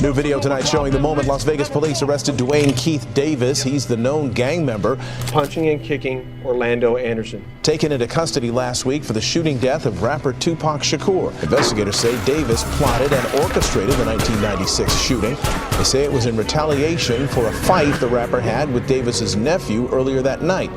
New video tonight showing the moment Las Vegas police arrested Dwayne Keith Davis. He's the known gang member punching and kicking Orlando Anderson. Taken into custody last week for the shooting death of rapper Tupac Shakur. Investigators say Davis plotted and orchestrated the 1996 shooting. They say it was in retaliation for a fight the rapper had with Davis's nephew earlier that night.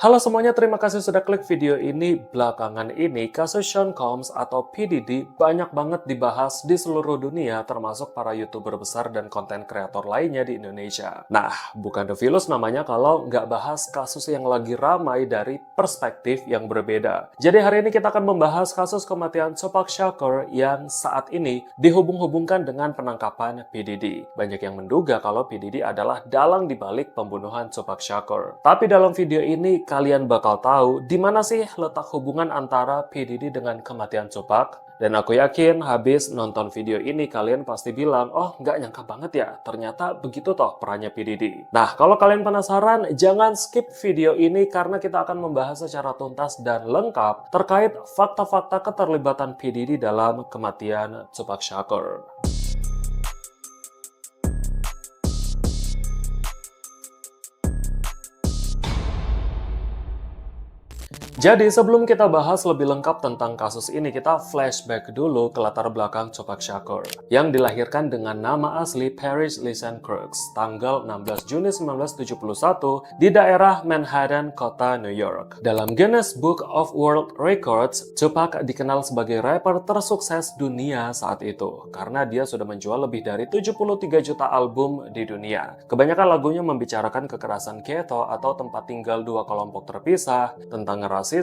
Halo semuanya, terima kasih sudah klik video ini. Belakangan ini, kasus Sean Combs atau P. Diddy banyak banget dibahas di seluruh dunia, termasuk para YouTuber besar dan konten kreator lainnya di Indonesia. Nah, bukan The Vilus namanya kalau nggak bahas kasus yang lagi ramai dari perspektif yang berbeda. Jadi hari ini kita akan membahas kasus kematian Tupac Shakur yang saat ini dihubung-hubungkan dengan penangkapan P. Diddy. Banyak yang menduga kalau P. Diddy adalah dalang dibalik pembunuhan Tupac Shakur. Tapi dalam video ini, kalian bakal tahu di mana sih letak hubungan antara P. Diddy dengan kematian Tupac. Dan aku yakin habis nonton video ini kalian pasti bilang, oh nggak nyangka banget ya, ternyata begitu toh perannya P. Diddy. Nah, kalau kalian penasaran, jangan skip video ini karena kita akan membahas secara tuntas dan lengkap terkait fakta-fakta keterlibatan P. Diddy dalam kematian Tupac Shakur. Jadi sebelum kita bahas lebih lengkap tentang kasus ini, kita flashback dulu ke latar belakang Tupac Shakur yang dilahirkan dengan nama asli Parrish Lisan Crooks tanggal 16 Juni 1971 di daerah Manhattan, kota New York. Dalam Guinness Book of World Records, Tupac dikenal sebagai rapper tersukses dunia saat itu karena dia sudah menjual lebih dari 73 juta album di dunia. Kebanyakan lagunya membicarakan kekerasan ghetto atau tempat tinggal dua kelompok terpisah, tentang rasisme,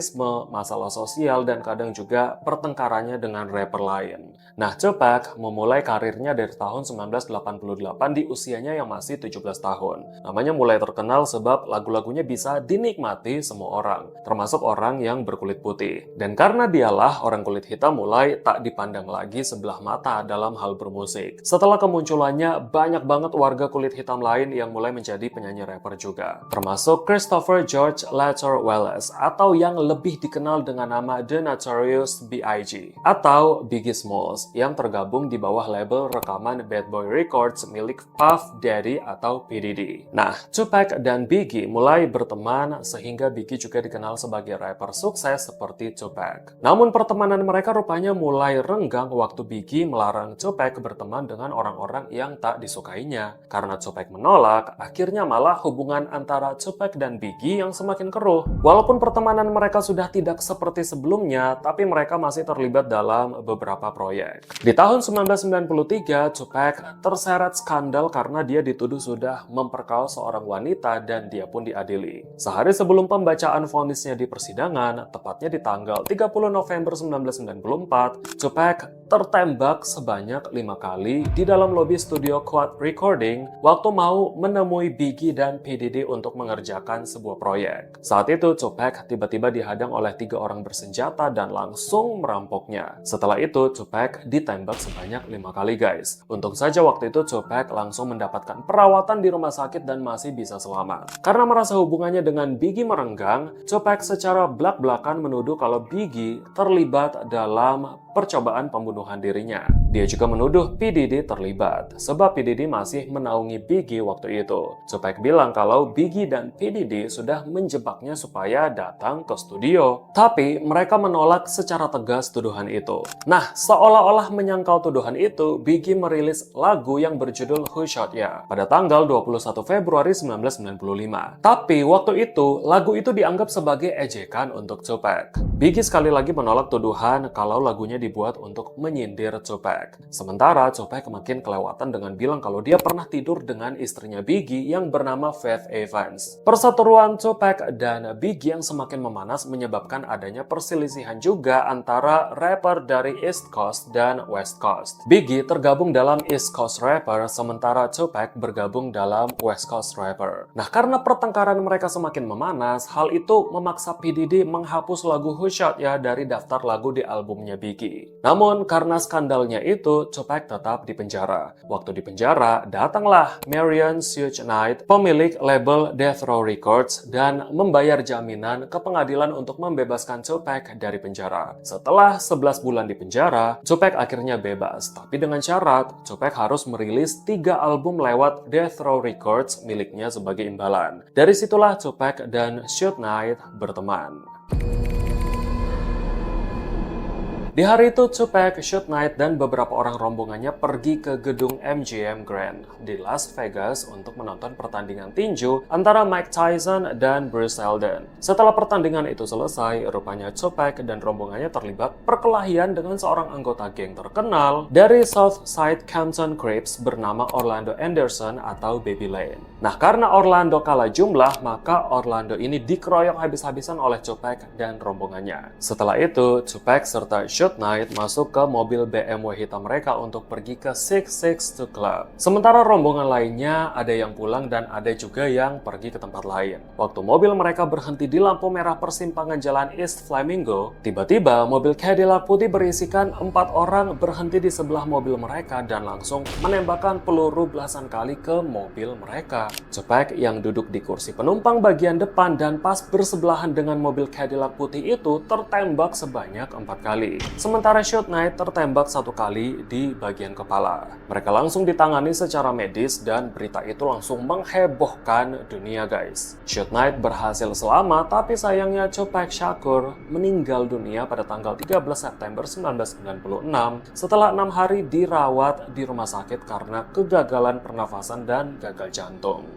masalah sosial, dan kadang juga pertengkarannya dengan rapper lain. Nah, Tupac memulai karirnya dari tahun 1988 di usianya yang masih 17 tahun. Namanya mulai terkenal sebab lagu-lagunya bisa dinikmati semua orang, termasuk orang yang berkulit putih. Dan karena dialah orang kulit hitam mulai tak dipandang lagi sebelah mata dalam hal bermusik. Setelah kemunculannya, banyak banget warga kulit hitam lain yang mulai menjadi penyanyi rapper juga, termasuk Christopher George Latter Wallace atau yang lebih dikenal dengan nama The Notorious B.I.G. atau Biggie Smalls yang tergabung di bawah label rekaman Bad Boy Records milik Puff Daddy atau P. Diddy. Nah, Tupac dan Biggie mulai berteman sehingga Biggie juga dikenal sebagai rapper sukses seperti Tupac. Namun pertemanan mereka rupanya mulai renggang waktu Biggie melarang Tupac berteman dengan orang-orang yang tak disukainya. Karena Tupac menolak, akhirnya malah hubungan antara Tupac dan Biggie yang semakin keruh. Walaupun pertemanan mereka sudah tidak seperti sebelumnya, tapi mereka masih terlibat dalam beberapa proyek. Di tahun 1993, Tupac terseret skandal karena dia dituduh sudah memperkaos seorang wanita dan dia pun diadili. Sehari sebelum pembacaan vonisnya di persidangan, tepatnya di tanggal 30 November 1994, Tupac tertembak sebanyak 5 kali di dalam lobi studio Quad Recording waktu mau menemui Biggie dan P. Diddy untuk mengerjakan sebuah proyek. Saat itu, Tupac tiba-tiba dihadang oleh 3 orang bersenjata dan langsung merampoknya. Setelah itu, Tupac ditembak sebanyak 5 kali guys. Untung saja waktu itu Tupac langsung mendapatkan perawatan di rumah sakit dan masih bisa selamat. Karena merasa hubungannya dengan Biggie merenggang, Tupac secara belak-belakan menuduh kalau Biggie terlibat dalam percobaan pembunuhan dirinya. Dia juga menuduh P. Diddy terlibat, sebab P. Diddy masih menaungi Biggie waktu itu. Tupac bilang kalau Biggie dan P. Diddy sudah menjebaknya supaya datang ke studio. Tapi mereka menolak secara tegas tuduhan itu. Nah, seolah-olah menyangkal tuduhan itu, Biggie merilis lagu yang berjudul Who Shot Ya pada tanggal 21 Februari 1995. Tapi waktu itu, lagu itu dianggap sebagai ejekan untuk Tupac. Biggie sekali lagi menolak tuduhan kalau lagunya dibuat untuk menyindir Tupac. Sementara Tupac makin kelewatan dengan bilang kalau dia pernah tidur dengan istrinya Biggie yang bernama Faith Evans. Perseteruan Tupac dan Biggie yang semakin memanas menyebabkan adanya perselisihan juga antara rapper dari East Coast dan West Coast. Biggie tergabung dalam East Coast rapper, sementara Tupac bergabung dalam West Coast rapper. Nah, karena pertengkaran mereka semakin memanas, hal itu memaksa P. Diddy menghapus lagu Who Shot Ya dari daftar lagu di albumnya Biggie. Biggie. Namun karena skandalnya itu, Tupac tetap dipenjara. Waktu di penjara, datanglah Marion Suge Knight, pemilik label Death Row Records, dan membayar jaminan ke pengadilan untuk membebaskan Tupac dari penjara. Setelah 11 bulan di penjara, Tupac akhirnya bebas. Tapi dengan syarat, Tupac harus merilis 3 album lewat Death Row Records miliknya sebagai imbalan. Dari situlah Tupac dan Suge Knight berteman. Di hari itu, Tupac, Suge Knight, dan beberapa orang rombongannya pergi ke gedung MGM Grand di Las Vegas untuk menonton pertandingan tinju antara Mike Tyson dan Bruce Seldon. Setelah pertandingan itu selesai, rupanya Tupac dan rombongannya terlibat perkelahian dengan seorang anggota geng terkenal dari Southside Compton Crips bernama Orlando Anderson atau Baby Lane. Nah, karena Orlando kalah jumlah, maka Orlando ini dikeroyok habis-habisan oleh Tupac dan rombongannya. Setelah itu, Tupac serta Suge Knight masuk ke mobil BMW hitam mereka untuk pergi ke 662 Club. Sementara rombongan lainnya ada yang pulang dan ada juga yang pergi ke tempat lain. Waktu mobil mereka berhenti di lampu merah persimpangan jalan East Flamingo, tiba-tiba mobil Cadillac putih berisikan 4 orang berhenti di sebelah mobil mereka dan langsung menembakkan peluru belasan kali ke mobil mereka. Tupac yang duduk di kursi penumpang bagian depan dan pas bersebelahan dengan mobil Cadillac putih itu tertembak sebanyak 4 kali. Sementara Suge Knight tertembak 1 kali di bagian kepala. Mereka langsung ditangani secara medis dan berita itu langsung menghebohkan dunia, guys. Suge Knight berhasil selamat, tapi sayangnya Tupac Shakur meninggal dunia pada tanggal 13 September 1996 setelah 6 hari dirawat di rumah sakit karena kegagalan pernafasan dan gagal jantung.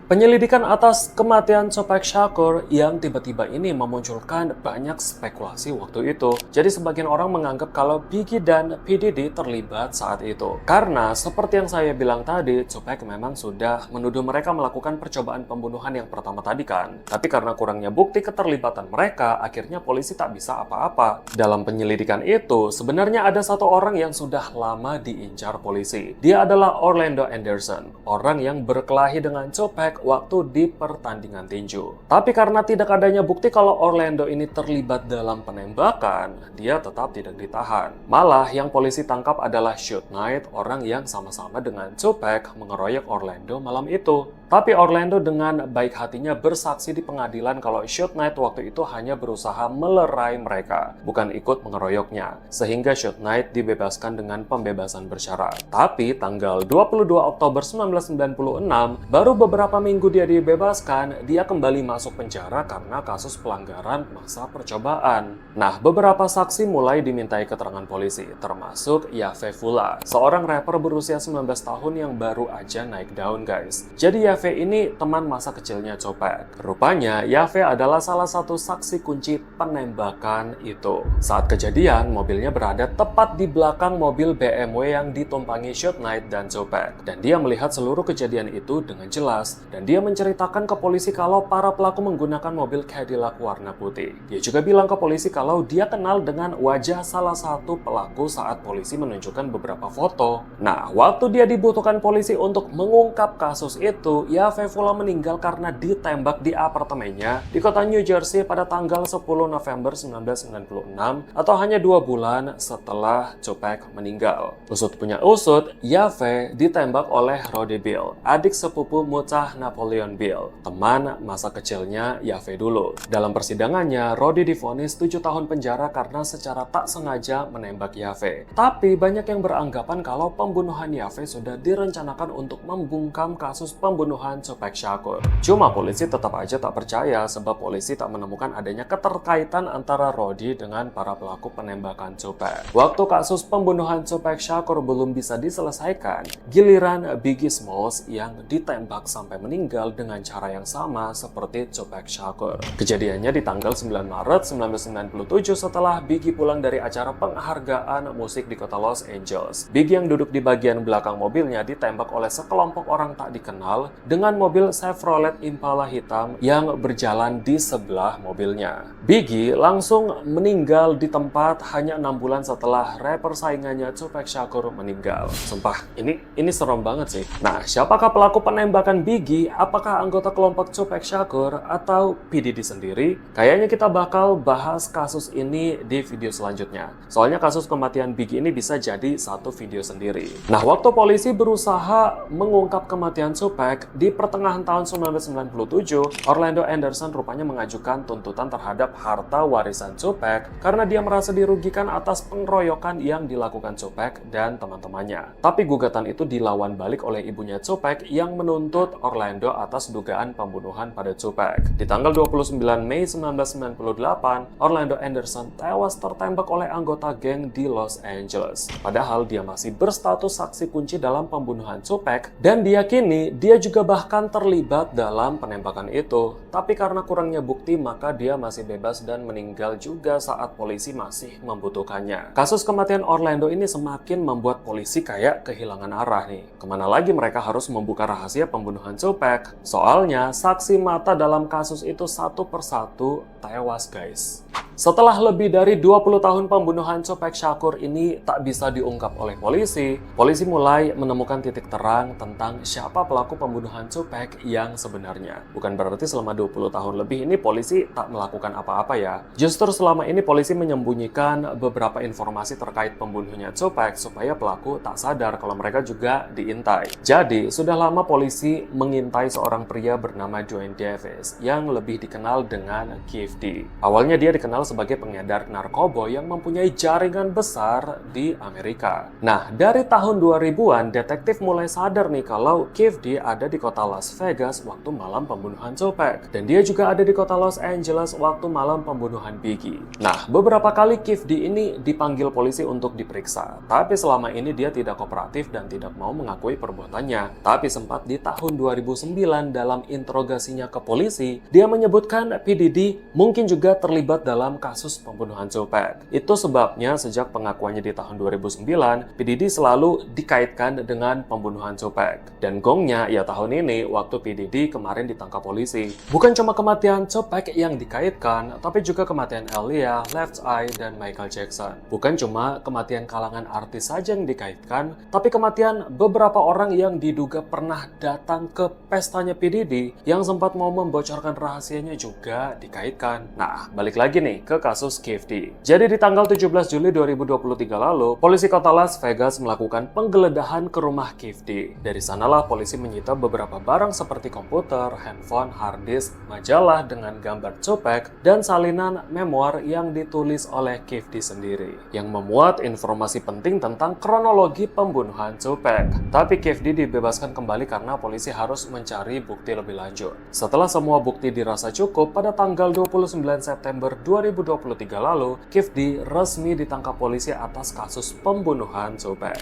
Penyelidikan atas kematian Tupac Shakur yang tiba-tiba ini memunculkan banyak spekulasi waktu itu. Jadi sebagian orang menganggap kalau Biggie dan P. Diddy terlibat saat itu. Karena seperti yang saya bilang tadi, Tupac memang sudah menuduh mereka melakukan percobaan pembunuhan yang pertama tadi kan. Tapi karena kurangnya bukti keterlibatan mereka, akhirnya polisi tak bisa apa-apa. Dalam penyelidikan itu, sebenarnya ada 1 orang yang sudah lama diincar polisi. Dia adalah Orlando Anderson, orang yang berkelahi dengan Tupac waktu di pertandingan tinju. Tapi karena tidak adanya bukti kalau Orlando ini terlibat dalam penembakan, dia tetap tidak ditahan. Malah yang polisi tangkap adalah Suge Knight, orang yang sama-sama dengan Tupac mengeroyok Orlando malam itu. Tapi Orlando dengan baik hatinya bersaksi di pengadilan kalau Suge Knight waktu itu hanya berusaha melerai mereka, bukan ikut mengeroyoknya. Sehingga Suge Knight dibebaskan dengan pembebasan bersyarat. Tapi tanggal 22 Oktober 1996, baru beberapa minggu dia dibebaskan, dia kembali masuk penjara karena kasus pelanggaran masa percobaan. Nah, beberapa saksi mulai dimintai keterangan polisi, termasuk Yaffe Fula, seorang rapper berusia 19 tahun yang baru aja naik daun, guys. Jadi Yaffe ini teman masa kecilnya Tupac. Rupanya Yaffe adalah salah satu saksi kunci penembakan itu. Saat kejadian, mobilnya berada tepat di belakang mobil BMW yang ditumpangi Suge Knight dan Tupac. Dan dia melihat seluruh kejadian itu dengan jelas. Dan dia menceritakan ke polisi kalau para pelaku menggunakan mobil Cadillac warna putih. Dia juga bilang ke polisi kalau dia kenal dengan wajah salah satu pelaku saat polisi menunjukkan beberapa foto. Nah, waktu dia dibutuhkan polisi untuk mengungkap kasus itu, Yaffe Fula meninggal karena ditembak di apartemennya di kota New Jersey pada tanggal 10 November 1996 atau hanya 2 bulan setelah Tupac meninggal. Usut punya usut, Yaffe ditembak oleh Roddy Bill, adik sepupu Mutah Napoleon Bill, teman masa kecilnya Yaffe dulu. Dalam persidangannya, Roddy divonis 7 tahun penjara karena secara tak sengaja menembak Yaffe. Tapi banyak yang beranggapan kalau pembunuhan Yaffe sudah direncanakan untuk membungkam kasus pembunuhan Tupac Shakur. Cuma polisi tetap aja tak percaya sebab polisi tak menemukan adanya keterkaitan antara Roddy dengan para pelaku penembakan Tupac. Waktu kasus pembunuhan Tupac Shakur belum bisa diselesaikan, giliran Biggie Smalls yang ditembak sampai meninggal dengan cara yang sama seperti Tupac Shakur. Kejadiannya di tanggal 9 Maret 1997 setelah Biggie pulang dari acara penghargaan musik di kota Los Angeles. Biggie yang duduk di bagian belakang mobilnya ditembak oleh sekelompok orang tak dikenal dengan mobil Chevrolet Impala hitam yang berjalan di sebelah mobilnya. Biggie langsung meninggal di tempat hanya 6 bulan setelah rapper saingannya Tupac Shakur meninggal. Sumpah, ini serem banget sih. Nah, siapakah pelaku penembakan Biggie? Apakah anggota kelompok Tupac Shakur atau P. Diddy sendiri? Kayaknya kita bakal bahas kasus ini di video selanjutnya. Soalnya kasus kematian Biggie ini bisa jadi satu video sendiri. Nah, waktu polisi berusaha mengungkap kematian Tupac di pertengahan tahun 1997, Orlando Anderson rupanya mengajukan tuntutan terhadap harta warisan Tupac karena dia merasa dirugikan atas pengeroyokan yang dilakukan Tupac dan teman-temannya. Tapi gugatan itu dilawan balik oleh ibunya Tupac yang menuntut Orlando atas dugaan pembunuhan pada Tupac. Di tanggal 29 Mei 1998, Orlando Anderson tewas tertembak oleh anggota geng di Los Angeles. Padahal dia masih berstatus saksi kunci dalam pembunuhan Tupac dan diyakini dia juga bahkan terlibat dalam penembakan itu. Tapi karena kurangnya bukti, maka dia masih bebas dan meninggal juga saat polisi masih membutuhkannya. Kasus kematian Orlando ini semakin membuat polisi kayak kehilangan arah nih. Kemana lagi mereka harus membuka rahasia pembunuhan Tupac? Soalnya saksi mata dalam kasus itu satu persatu tewas, guys. Setelah lebih dari 20 tahun pembunuhan Tupac Shakur ini tak bisa diungkap oleh polisi mulai menemukan titik terang tentang siapa pelaku pembunuhan Tupac yang sebenarnya. Bukan berarti selama 20 tahun lebih ini polisi tak melakukan apa-apa ya. Justru selama ini polisi menyembunyikan beberapa informasi terkait pembunuhnya Tupac supaya pelaku tak sadar kalau mereka juga diintai. Jadi, sudah lama polisi mengintai seorang pria bernama Duane Davis yang lebih dikenal dengan Keith D. Awalnya dia dikenal sebagai pengedar narkoba yang mempunyai jaringan besar di Amerika. Nah, dari tahun 2000-an, detektif mulai sadar nih kalau Keith D ada di kota Las Vegas waktu malam pembunuhan Tupac. Dan dia juga ada di kota Los Angeles waktu malam pembunuhan Biggie. Nah, beberapa kali Keith D ini dipanggil polisi untuk diperiksa. Tapi selama ini dia tidak kooperatif dan tidak mau mengakui perbuatannya. Tapi sempat di tahun 2009 dalam interogasinya ke polisi, dia menyebutkan P. Diddy mungkin juga terlibat dalam kasus pembunuhan Tupac. Itu sebabnya sejak pengakuannya di tahun 2009, P. Diddy selalu dikaitkan dengan pembunuhan Tupac. Dan gongnya ya tahun ini waktu P. Diddy kemarin ditangkap polisi. Bukan cuma kematian Tupac yang dikaitkan, tapi juga kematian Aaliyah, Left Eye, dan Michael Jackson. Bukan cuma kematian kalangan artis saja yang dikaitkan, tapi kematian beberapa orang yang diduga pernah datang ke pestanya P. Diddy yang sempat mau membocorkan rahasianya juga dikaitkan. Nah, balik lagi nih ke kasus Keith D. Jadi di tanggal 17 Juli 2023 lalu, polisi kota Las Vegas melakukan penggeledahan ke rumah Keith D. Dari sanalah polisi menyita beberapa barang seperti komputer, handphone, hard disk, majalah dengan gambar Tupac, dan salinan memoir yang ditulis oleh Keith D sendiri, yang memuat informasi penting tentang kronologi pembunuhan Tupac. Tapi Keith D dibebaskan kembali karena polisi harus mencari bukti lebih lanjut. Setelah semua bukti dirasa cukup, pada tanggal 29 September 2023 lalu, Keith D resmi ditangkap polisi atas kasus pembunuhan Tupac.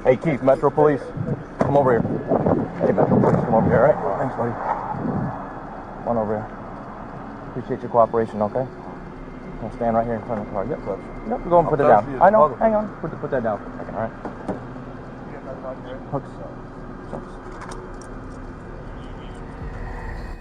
Hey Keith, Metro Police, come over here. Hey Metro Police, come over here, all right? Thanks, buddy. Come on over here. Appreciate your cooperation, okay? I'll stand right here in front of the car. Yep, look. Yep, go and put it down. I know, hang on. Put that down for a second, all right? Hooks.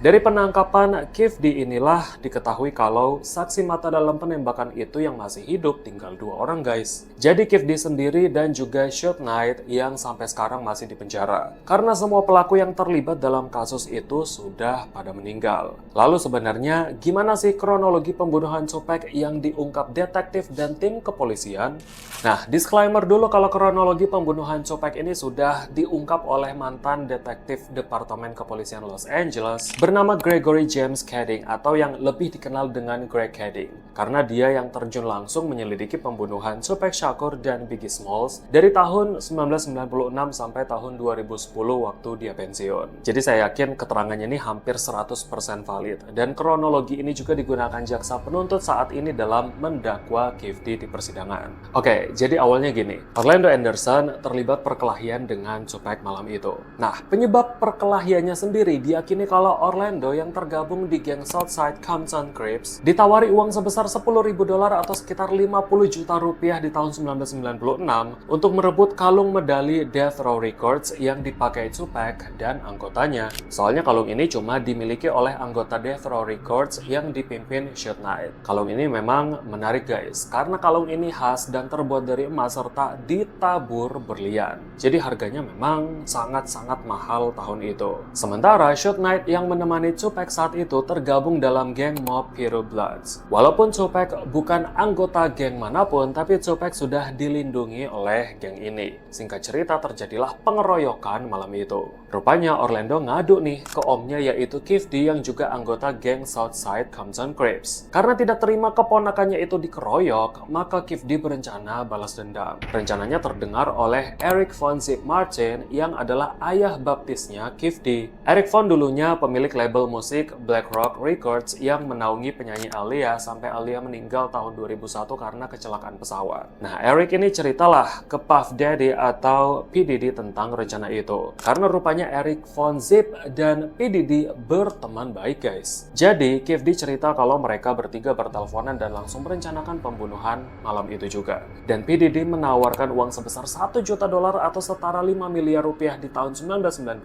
Dari penangkapan Keith D inilah diketahui kalau saksi mata dalam penembakan itu yang masih hidup tinggal 2 orang, guys. Jadi Keith D sendiri dan juga Suge Knight yang sampai sekarang masih di penjara. Karena semua pelaku yang terlibat dalam kasus itu sudah pada meninggal. Lalu sebenarnya gimana sih kronologi pembunuhan Tupac yang diungkap detektif dan tim kepolisian? Nah, disclaimer dulu kalau kronologi pembunuhan Tupac ini sudah diungkap oleh mantan detektif Departemen Kepolisian Los Angeles bernama Gregory James Kading atau yang lebih dikenal dengan Greg Kading. Karena dia yang terjun langsung menyelidiki pembunuhan Tupac Shakur dan Biggie Smalls dari tahun 1996 sampai tahun 2010 waktu dia pensiun. Jadi saya yakin keterangannya ini hampir 100% valid. Dan kronologi ini juga digunakan jaksa penuntut saat ini dalam mendakwa Keith D di persidangan. Oke, jadi awalnya gini. Orlando Anderson terlibat perkelahian dengan Tupac malam itu. Nah, penyebab perkelahiannya sendiri diyakini kalau Orlando yang tergabung di geng Southside Compton Crips ditawari uang sebesar $10.000 atau sekitar 50 juta rupiah di tahun 1996 untuk merebut kalung medali Death Row Records yang dipakai Tupac dan anggotanya. Soalnya kalung ini cuma dimiliki oleh anggota Death Row Records yang dipimpin Suge Knight. Kalung ini memang menarik guys, karena kalung ini khas dan terbuat dari emas serta ditabur berlian. Jadi harganya memang sangat-sangat mahal tahun itu. Sementara Suge Knight yang menemani Tupac saat itu tergabung dalam geng Mob Hero Bloods. Walaupun Tupac bukan anggota geng manapun, tapi Tupac sudah dilindungi oleh geng ini. Singkat cerita, terjadilah pengeroyokan malam itu. Rupanya Orlando ngadu nih ke omnya yaitu Kif D yang juga anggota geng Southside Compton Crips. Karena tidak terima keponakannya itu dikeroyok, maka Kif D berencana balas dendam. Rencananya terdengar oleh Eric Von Zip Martin yang adalah ayah baptisnya Kif D. Eric Von dulunya pemilik label musik Black Rock Records yang menaungi penyanyi Aaliyah sampai Aaliyah meninggal tahun 2001 karena kecelakaan pesawat. Nah, Eric ini ceritalah ke Puff Daddy atau P. Diddy tentang rencana itu. Karena rupanya Eric Von Zip dan P. Diddy berteman baik guys. Jadi, Kif D cerita kalau mereka bertiga berteleponan dan langsung merencanakan pembunuhan malam itu juga. Dan P. Diddy menawarkan uang sebesar $1 juta atau setara 5 miliar rupiah di tahun 1995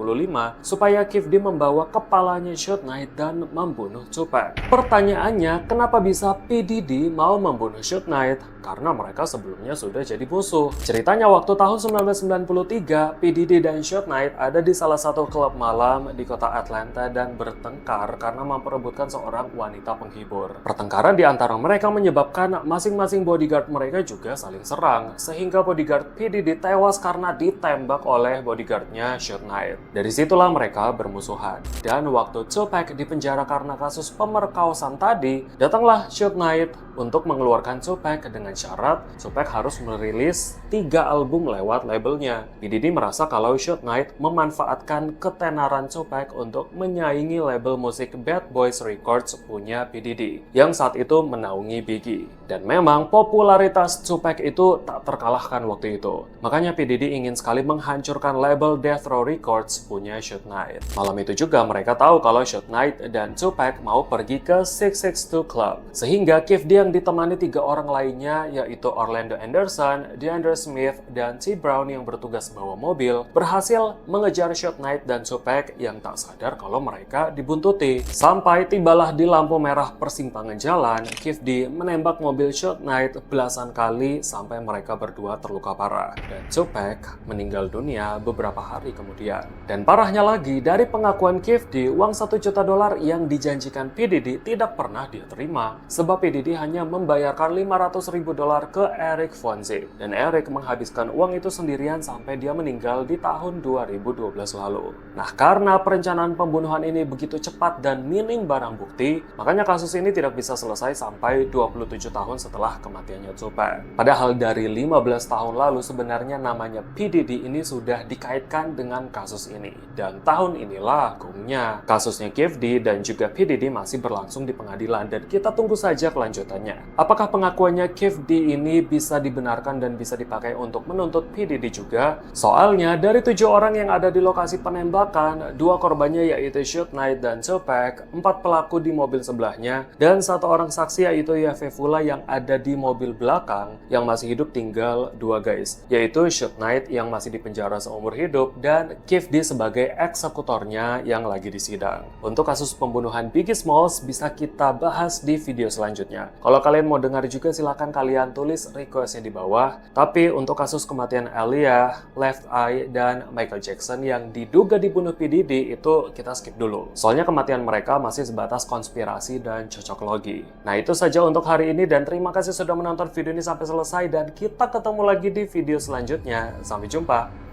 supaya Kif D membawa kepalanya Suge Knight dan membunuh Tupac. Pertanyaannya, kenapa bisa P. Diddy mau membunuh Suge Knight? Karena mereka sebelumnya sudah jadi musuh. Ceritanya waktu tahun 1993, P. Diddy dan Suge Knight ada di salah satu klub malam di kota Atlanta dan bertengkar karena memperebutkan seorang wanita penghibur. Pertengkaran di antara mereka menyebabkan masing-masing bodyguard mereka juga saling serang, sehingga bodyguard P. Diddy tewas karena ditembak oleh bodyguardnya Suge Knight. Dari situlah mereka bermusuhan. Dan waktu Tupac dipenjara karena kasus pemerkosaan tadi, datanglah Suge Knight untuk mengeluarkan Tupac dengan syarat Tupac harus merilis 3 album lewat labelnya. P. Diddy merasa kalau Suge Knight memanfaatkan ketenaran Tupac untuk menyaingi label musik Bad Boys Records punya P. Diddy yang saat itu menaungi Biggie. Dan memang popularitas Tupac itu tak terkalahkan waktu itu. Makanya P. Diddy ingin sekali menghancurkan label Death Row Records punya Suge Knight. Malam itu juga mereka tahu kalau Suge Knight dan Tupac mau pergi ke 662 Club. Sehingga Kif D yang ditemani 3 orang lainnya yaitu Orlando Anderson, DeAndre Smith, dan T. Brown yang bertugas bawa mobil berhasil mengejar Suge Knight dan Tupac yang tak sadar kalau mereka dibuntuti. Sampai tibalah di lampu merah persimpangan jalan, Kif D menembak mobil Suge Knight belasan kali sampai mereka berdua terluka parah. Dan Tupac meninggal dunia beberapa hari kemudian. Dan parahnya lagi, dari pengakuan Kif D, uang $1 juta yang dijanjikan P. Diddy tidak pernah dia terima. Sebab P. Diddy hanya membayarkan $500.000 ke Eric Von Zip. Dan Eric menghabiskan uang itu sendirian sampai dia meninggal di tahun 2012 lalu. Nah, karena perencanaan pembunuhan ini begitu cepat dan minim barang bukti, makanya kasus ini tidak bisa selesai sampai 27 tahun setelah kematiannya Tupac. Padahal dari 15 tahun lalu sebenarnya namanya P. Diddy ini sudah dikaitkan dengan kasus ini. Dan tahun inilah gongnya. Kasusnya Kif D dan juga P. Diddy masih berlangsung di pengadilan dan kita tunggu saja kelanjutannya. Apakah pengakuannya Kif D ini bisa dibenarkan dan bisa dipakai untuk menuntut P. Diddy juga? Soalnya dari 7 orang yang ada di lokasi penembakan, 2 korbannya yaitu Suge Knight dan Tupac, 4 pelaku di mobil sebelahnya, dan 1 orang saksi yaitu Yaffe Fula yang ada di mobil belakang yang masih hidup tinggal 2 guys, yaitu Suge Knight yang masih dipenjara seumur hidup dan Kif D sebagai eksekutornya yang lagi disidang. Untuk kasus pembunuhan Biggie Smalls bisa kita bahas di video selanjutnya. Kalau kalian mau dengar juga silahkan kalian tulis requestnya di bawah. Tapi untuk kasus kematian Aaliyah, Left Eye, dan Michael Jackson yang diduga dibunuh P. Diddy itu kita skip dulu. Soalnya kematian mereka masih sebatas konspirasi dan cocoklogi. Nah itu saja untuk hari ini dan terima kasih sudah menonton video ini sampai selesai dan kita ketemu lagi di video selanjutnya. Sampai jumpa.